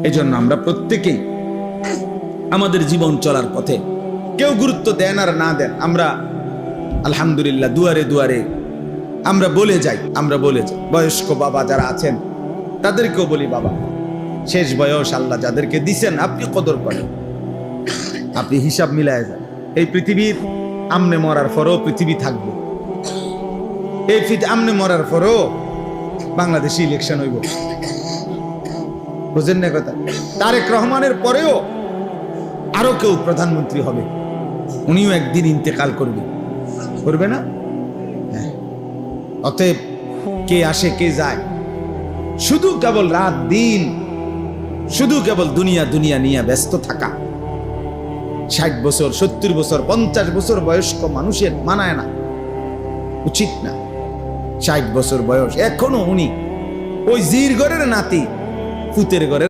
এজন্য আমরা প্রত্যেকেই আমাদের জীবন চলার পথে কেউ গুরুত্ব দেন আর না দেন, আমরা আলহামদুলিল্লাহ দুয়ারে দুয়ারে আমরা বলে যাই। বয়স্ক বাবা যারা আছেন তাদেরকেও বলি, বাবা শেষ বয়স আল্লাহ যাদেরকে দিছেন আপনি কদর করেন, আপনি হিসাব মিলায় যান। এই পৃথিবীর আমনে মরার পরও পৃথিবী থাকবে, এই আমনে মরার পরও বাংলাদেশে ইলেকশন হইব, বুঝেন না কথা? তারেক রহমানের পরেও আরো কেউ প্রধানমন্ত্রী হবে, উনিও একদিন ইন্তেকাল করবে না? হ্যাঁ। অতএব কে আসে কে যায়, শুধু কেবল রাত দিন শুধু কেবল দুনিয়া দুনিয়া নিয়ে ব্যস্ত থাকা 60 বছর 70 বছর 50 বছর বয়স্ক মানুষের মানায় না, উচিত না। 60 বছর বয়স এখনো উনি ওই জির ঘরের নাতি, ফুতের ঘরের